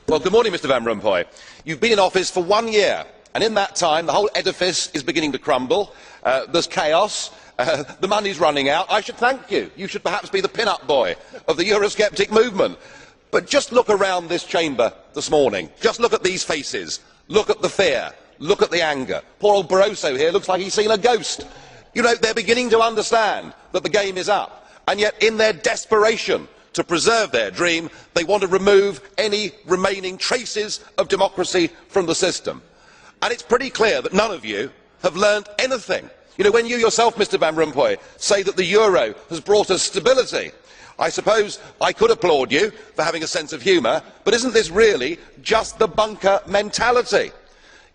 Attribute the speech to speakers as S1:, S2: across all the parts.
S1: Well, good morning, Mr Van Rompuy. You've been in office for 1 year, and in that time the whole edifice is beginning to crumble. There's chaos. The money's running out. I should thank you. You should perhaps be the pin-up boy of the Eurosceptic movement. But just look around this chamber this morning. Just look at these faces. Look at the fear. Look at the anger. Poor old Barroso here looks like he's seen a ghost. You know, they're beginning to understand that the game is up. And yet, in their desperation to preserve their dream, they want to remove any remaining traces of democracy from the system. And it's pretty clear that none of you have learned anything. You know, when you yourself, Mr Van Rompuy, say that the euro has brought us stability, I suppose I could applaud you for having a sense of humour, but isn't this really just the bunker mentality?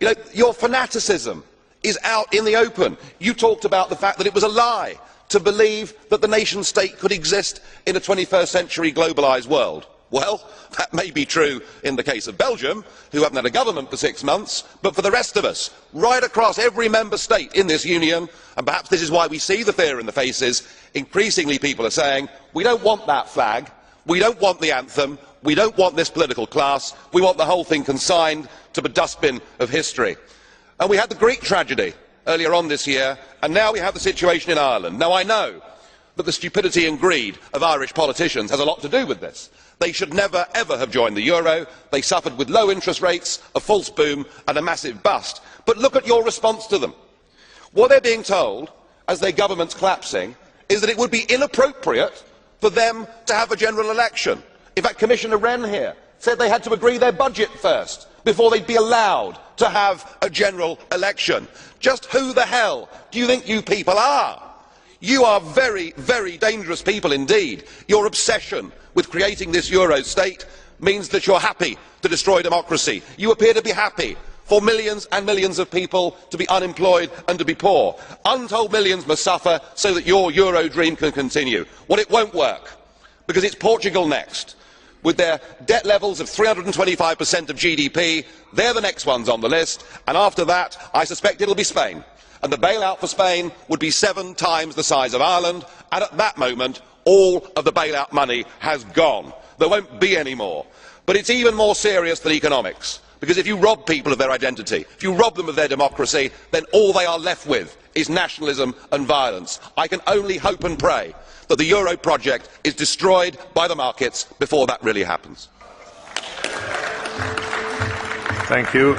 S1: You know, your fanaticism is out in the open. You talked about the fact that it was a lie to believe that the nation state could exist in a 21st century globalised world. Well, that may be true in the case of Belgium, who haven't had a government for 6 months, but for the rest of us, right across every member state in this union, and perhaps this is why we see the fear in the faces, increasingly people are saying, we don't want that flag, we don't want the anthem, we don't want this political class, we want the whole thing consigned to the dustbin of history. And we had the Greek tragedy earlier on this year, and now we have the situation in Ireland. Now, I know that the stupidity and greed of Irish politicians has a lot to do with this. They should never ever have joined the euro. They suffered with low interest rates, a false boom and a massive bust. But look at your response to them. What they're being told, as their government's collapsing, is that it would be inappropriate for them to have a general election. In fact, Commissioner Wren here said they had to agree their budget first before they'd be allowed to have a general election. Just who the hell do you think you people are? You are very, very dangerous people indeed. Your obsession with creating this euro state means that you're happy to destroy democracy. You appear to be happy for millions and millions of people to be unemployed and to be poor. Untold millions must suffer so that your euro dream can continue. Well, it won't work, because it's Portugal next. With their debt levels of 325% of GDP, they're the next ones on the list, and after that, I suspect it'll be Spain. And the bailout for Spain would be 7 times the size of Ireland, and at that moment, all of the bailout money has gone. There won't be any more. But it's even more serious than economics, because if you rob people of their identity, if you rob them of their democracy, then all they are left with is nationalism and violence. I can only hope and pray that the euro project is destroyed by the markets before that really happens.
S2: Thank you.